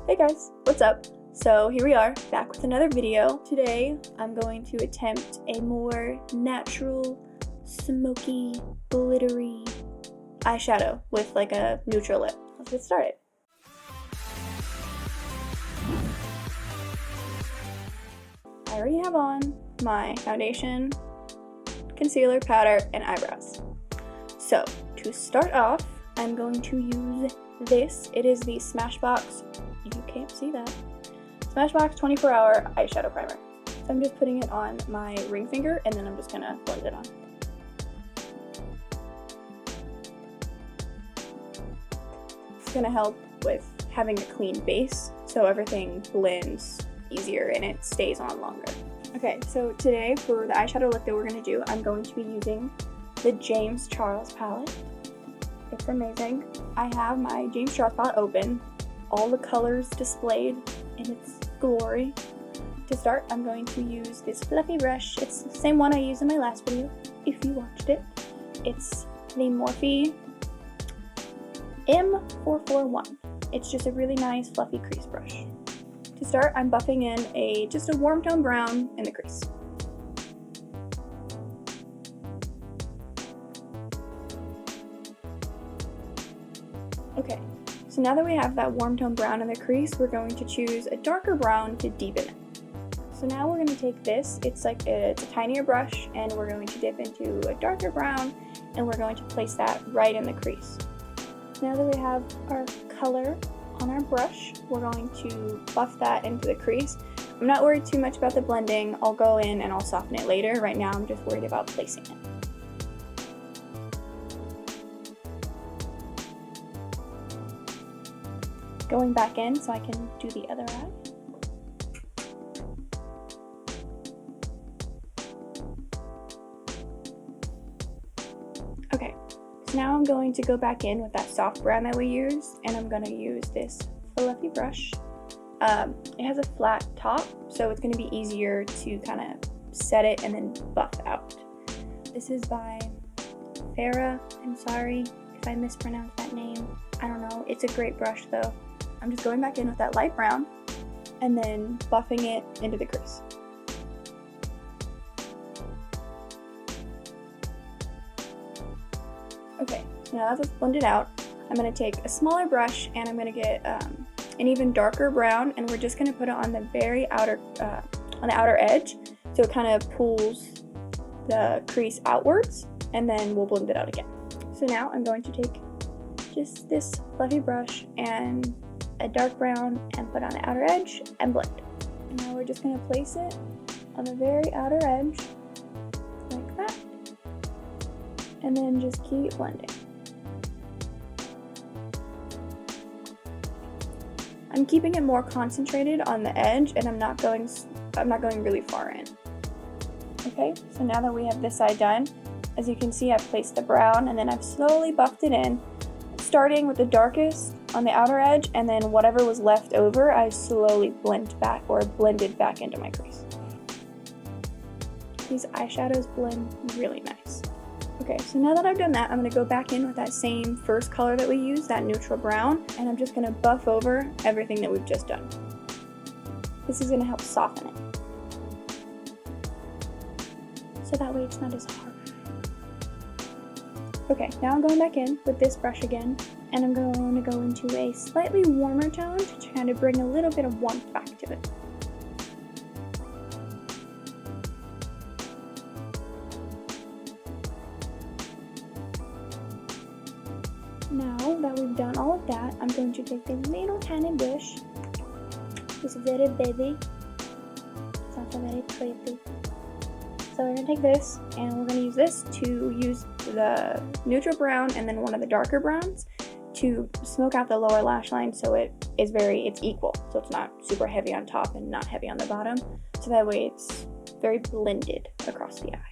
Hey guys, what's up? So here we are, back with another video. Today, I'm going to attempt a more natural, smoky, glittery eyeshadow with like a neutral lip. Let's get started. I already have on my foundation, concealer, powder, and eyebrows. So, to start off, I'm going to use this. It is the Smashbox, you can't see that, Smashbox 24-hour eyeshadow primer. So I'm just putting it on my ring finger and then I'm just gonna blend it on. It's gonna help with having a clean base so everything blends easier and it stays on longer. Okay, so today for the eyeshadow look that we're gonna do, I'm going to be using the James Charles palette. It's amazing. I have my James Charles palette open, all the colors displayed in its glory. To start, I'm going to use this fluffy brush. It's the same one I used in my last video, if you watched it. It's the Morphe M441. It's just a really nice fluffy crease brush. To start, I'm buffing in just a warm tone brown in the crease. Okay, so now that we have that warm tone brown in the crease, we're going to choose a darker brown to deepen it. So now we're going to take this, it's a tinier brush, and we're going to dip into a darker brown, and we're going to place that right in the crease. Now that we have our color on our brush, we're going to buff that into the crease. I'm not worried too much about the blending. I'll go in and I'll soften it later. Right now I'm just worried about placing it. Going back in so I can do the other eye. Okay, so now I'm going to go back in with that soft brown that we used, and I'm going to use this fluffy brush. It has a flat top, so it's going to be easier to kind of set it and then buff out. This is by Farah. I'm sorry if I mispronounced that name. I don't know. It's a great brush though. I'm just going back in with that light brown and then buffing it into the crease. Okay, so now that it's blended out, I'm going to take a smaller brush and I'm going to get an even darker brown, and we're just going to put it on the very outer, on the outer edge, so it kind of pulls the crease outwards, and then we'll blend it out again. So now I'm going to take just this fluffy brush and a dark brown and put on the outer edge and blend. And now we're just going to place it on the very outer edge like that, and then just keep blending. I'm keeping it more concentrated on the edge, and I'm not going really far in. Okay, so now that we have this side done, as you can see, I've placed the brown and then I've slowly buffed it in, starting with the darkest on the outer edge, and then whatever was left over, I slowly blended back into my crease. These eyeshadows blend really nice. Okay, so now that I've done that, I'm going to go back in with that same first color that we used, that neutral brown, and I'm just going to buff over everything that we've just done. This is going to help soften it, so that way it's not as hard. Okay, now I'm going back in with this brush again, and I'm going to go into a slightly warmer tone to kind of bring a little bit of warmth back to it. Now that we've done all of that, I'm going to take this little tiny brush, this very baby, it's also very pretty. So we're going to take this, and we're going to use this to use the neutral brown and then one of the darker browns to smoke out the lower lash line, so it's equal. So it's not super heavy on top and not heavy on the bottom. So that way it's very blended across the eye.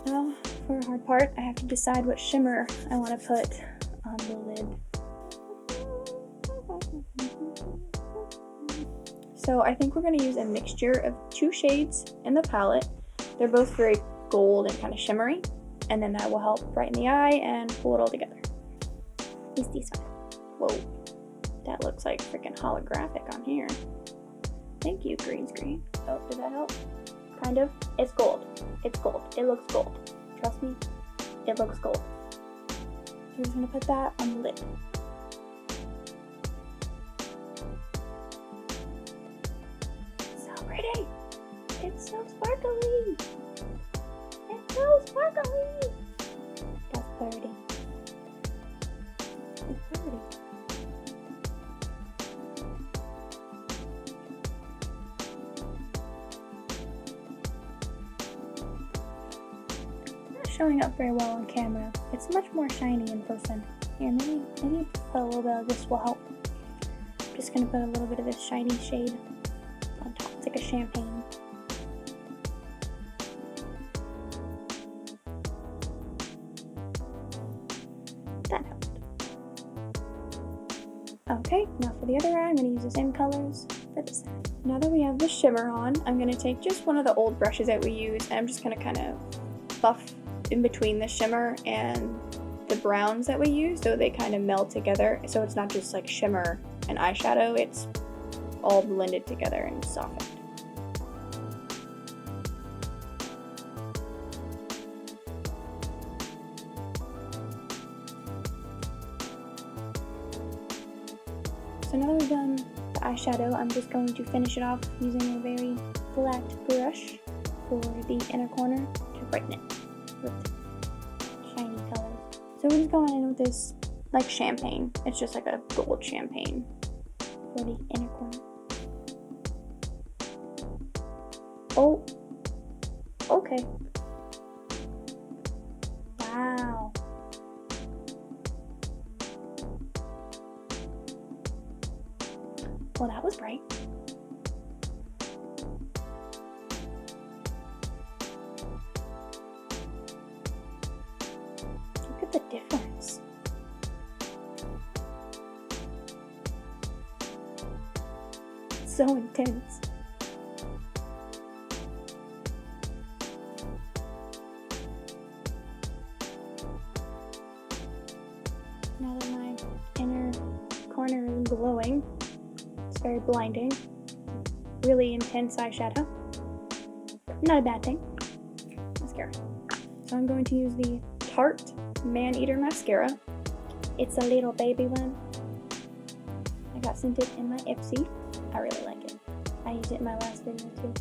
Now, for a hard part, I have to decide what shimmer I want to put on the lid. So I think we're going to use a mixture of two shades in the palette. They're both very gold and kind of shimmery, and then that will help brighten the eye and pull it all together. Is this one? Whoa, that looks like freaking holographic on here. Thank you, green screen. Oh, did that help? Kind of. It's gold. It's gold. It looks gold. Trust me, it looks gold. So we're just gonna put that on the lid. So pretty. It's so sparkly. It's so sparkly. That's pretty. It's pretty. Showing up very well on camera. It's much more shiny in person. Here, maybe put a little bit of this will help. I'm just gonna put a little bit of this shiny shade on top. It's like a champagne. That helped. Okay, now for the other eye, I'm gonna use the same colors for this side. Now that we have the shimmer on, I'm gonna take just one of the old brushes that we use, and I'm just gonna kind of buff in between the shimmer and the browns that we use, so they kind of meld together, so it's not just like shimmer and eyeshadow, it's all blended together and softened. So now that we've done the eyeshadow, I'm just going to finish it off using a very flat brush for the inner corner to brighten it with shiny colors. So we're just going in with this like champagne. It's just like a gold champagne for the inner corner. Oh, okay. Wow. Well, that was bright. Look at the difference. It's so intense. Now that my inner corner is glowing, it's very blinding. Really intense eyeshadow. Not a bad thing. Mascara. So I'm going to use the Tarte Man-Eater Mascara. It's a little baby one. I got sent it in my Ipsy. I really like it. I used it in my last video too.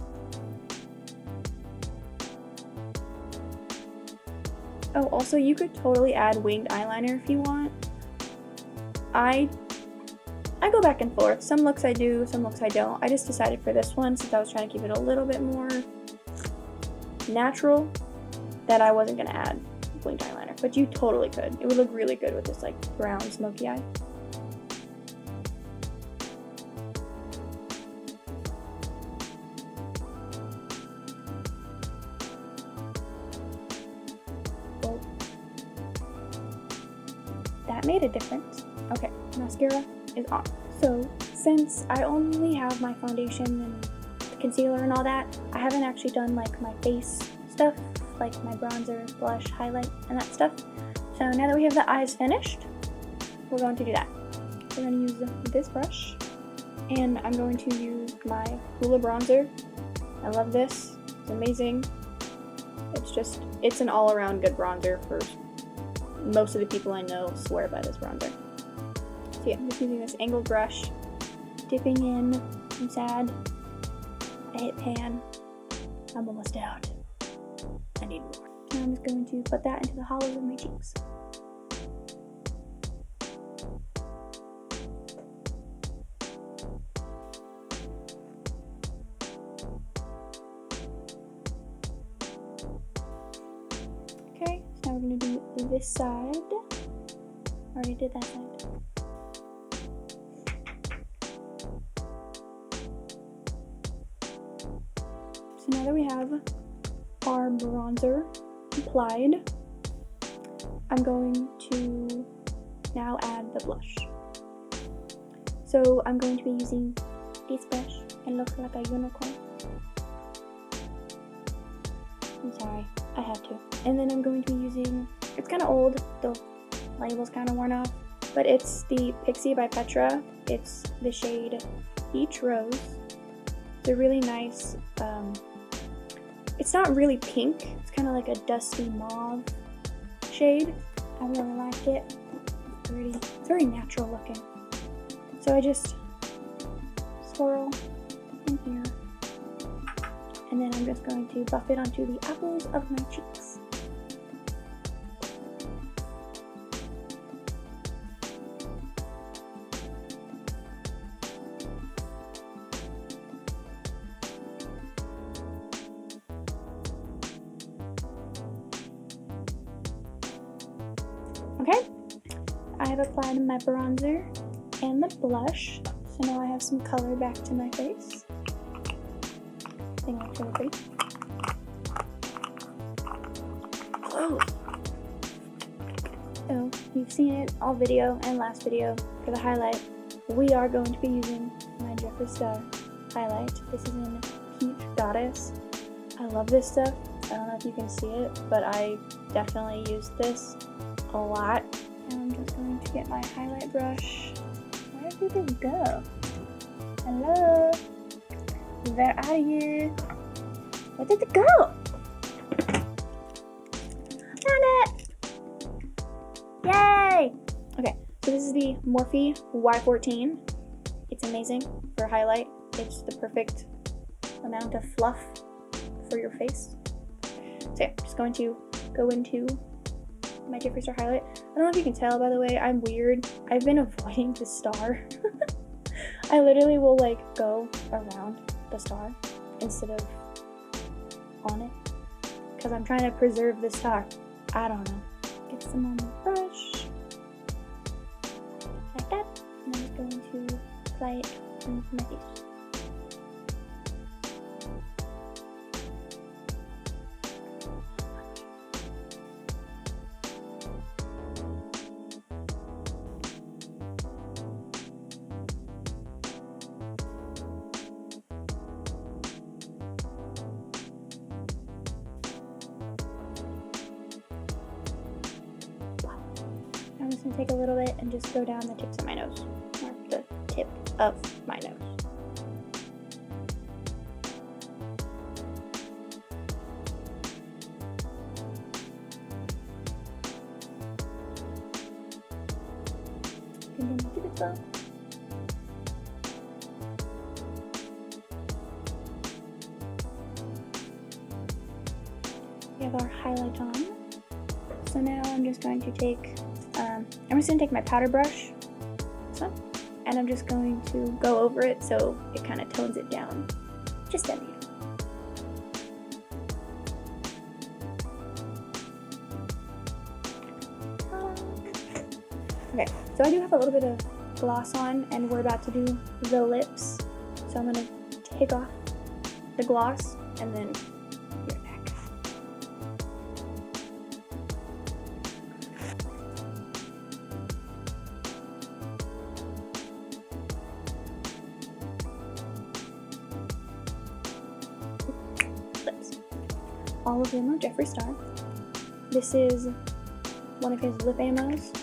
Oh, also you could totally add winged eyeliner if you want. I go back and forth. Some looks I do, some looks I don't. I just decided for this one, since I was trying to keep it a little bit more natural, that I wasn't gonna add winged eyeliner. But you totally could. It would look really good with this like brown smoky eye. Well, that made a difference. Okay, mascara is on. So since I only have my foundation and the concealer and all that, I haven't actually done like my face stuff, like my bronzer, blush, highlight, and that stuff. So now that we have the eyes finished, we're going to do that. We're going to use this brush, and I'm going to use my Hoola bronzer. I love this. It's amazing. It's an all-around good bronzer. For most of the people I know swear by this bronzer. So yeah, I'm just using this angled brush, dipping in. I'm sad. I hit pan. I'm almost out. I need more. Now I'm just going to put that into the hollows of my cheeks. Okay, so now we're going to do this side. Already did that side. So now that we have our bronzer applied, I'm going to now add the blush. So I'm going to be using this brush. It looks like a unicorn. I'm sorry. I have to. And then I'm going to be using, it's kind of old, the label's kind of worn off, but it's the Pixie by Petra. It's the shade Peach Rose. It's a really nice, it's not really pink, it's kind of like a dusty mauve shade. I really like it. It's very natural looking. So I just swirl in here, and then I'm just going to buff it onto the apples of my cheeks. Okay, I have applied my bronzer and the blush, so now I have some color back to my face. I think that's really pretty. Oh! So, you've seen it all video and last video for the highlight. We are going to be using my Jeffree Star highlight. This is in Peach Goddess. I love this stuff. I don't know if you can see it, but I definitely use this a lot. And I'm just going to get my highlight brush. Where did it go? Hello? Where are you? Where did it go? Found it! Yay! Okay, so this is the Morphe Y14. It's amazing for a highlight. It's the perfect amount of fluff for your face. So yeah, just going to go into my Jeffree Star highlight. I don't know if you can tell, by the way, I'm weird. I've been avoiding the star. I literally will like go around the star instead of on it because I'm trying to preserve the star. I don't know. Get some on the brush like that, and I'm going to apply it on my face. I'm just going to take a little bit and just go down the tips of my nose, or the tip of my nose. And then keep it slow. We have our highlight on. So now I'm just going to take my powder brush, this one, and I'm just going to go over it so it kind of tones it down just a little. Okay, so I do have a little bit of gloss on, and we're about to do the lips, so I'm going to take off the gloss and then put it back. All of them are Jeffree Star. This is one of his lip ammos.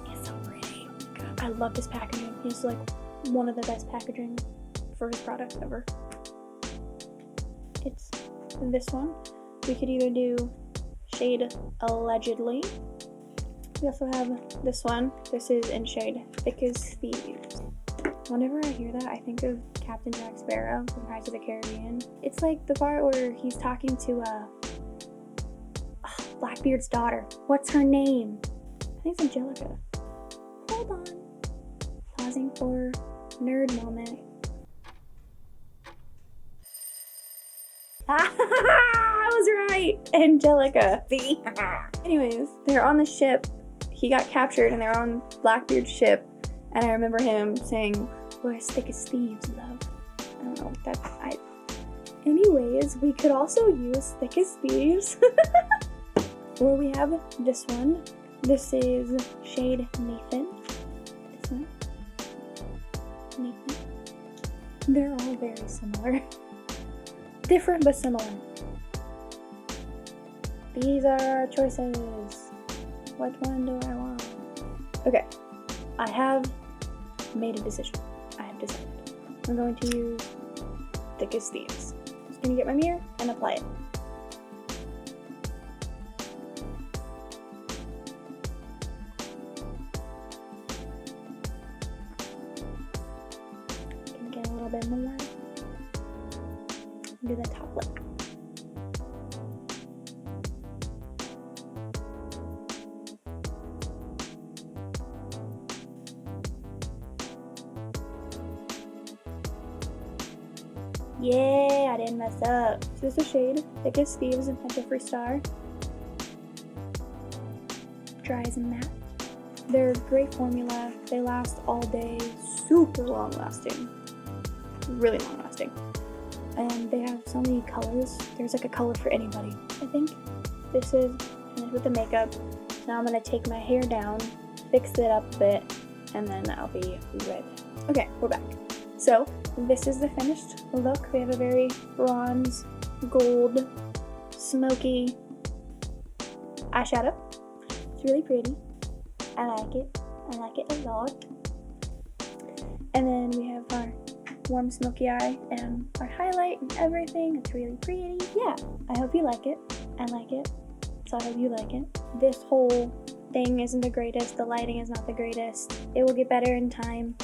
It's so pretty. God, I love this packaging. He's like one of the best packaging for his products ever. It's this one. We could either do shade Allegedly. We also have this one. This is in shade Thick as Thieves. Whenever I hear that, I think of Captain Jack Sparrow from Pirates of the Caribbean. It's like the part where he's talking to Blackbeard's daughter. What's her name? I think it's Angelica. Hold on. Pausing for nerd moment. I was right! Angelica. See? Anyways, they're on the ship. He got captured and they're on Blackbeard's ship. And I remember him saying, "We're as thick as thieves, love." I don't know what that. Anyways, we could also use Thick as Thieves. Or we have this one. This is shade Nathan. This one. Nathan. They're all very similar. Different but similar. These are our choices. Which one do I want? Okay, I have made a decision. I have decided. I'm going to use Thick as Thieves. I'm just gonna get my mirror and apply it. Gonna get a little bit more. Do the top lip. Yeah, I didn't mess up. So this is the shade Thick as Thieves and Jeffree Star. Dry as a matte. They're great formula. They last all day. Super long lasting. Really long lasting. And they have so many colors. There's like a color for anybody. I think this is finished with the makeup. Now I'm gonna take my hair down, fix it up a bit, and then I'll be ready. Okay, we're back. So this is the finished look. We have a very bronze, gold, smoky eyeshadow. It's really pretty. I like it. I like it a lot. And then we have our warm smoky eye and our highlight and everything. It's really pretty. Yeah, I hope you like it. I like it. So I hope you like it. This whole thing isn't the greatest. The lighting is not the greatest. It will get better in time.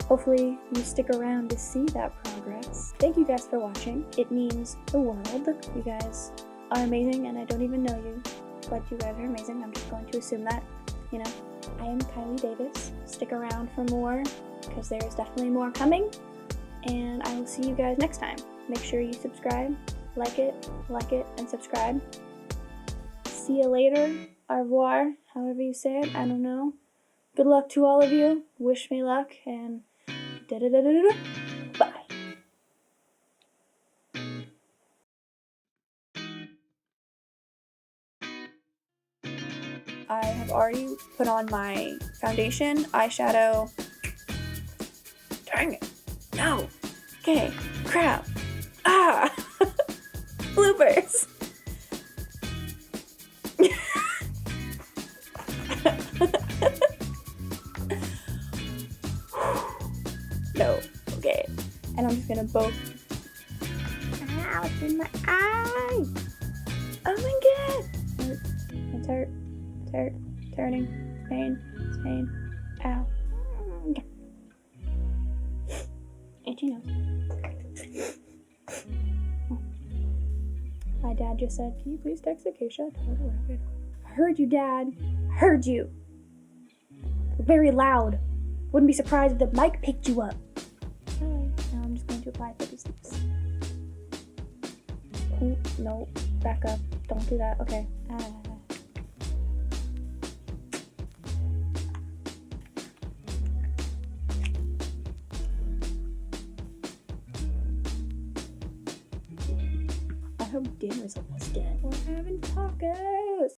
Hopefully you stick around to see that progress. Thank you guys for watching. It means the world. You guys are amazing and I don't even know you, but you guys are amazing. I'm just going to assume that, you know. I am Kylie Davis. Stick around for more because there's definitely more coming. And I will see you guys next time. Make sure you subscribe, like it, and subscribe. See you later. Au revoir, however you say it. I don't know. Good luck to all of you. Wish me luck and da-da-da-da-da. Bye. I have already put on my foundation, eyeshadow. Dang it. No. Okay. Crap. Ah. Bloopers. No. Okay. And I'm just gonna both. Ow, it's in my eye. Oh my god. It's hurt. It's hurt. Turning. It's pain. It's pain. Ow. Itchy nose. My dad just said, "Can you please text Acacia? Tell her to wrap it up." I heard you, Dad. I heard you. You're very loud. Wouldn't be surprised if the mic picked you up. Alright, now I'm just going to apply Thick as Thieves. Ooh, no, back up. Don't do that. Okay. I hope dinner's almost dead. We're having tacos.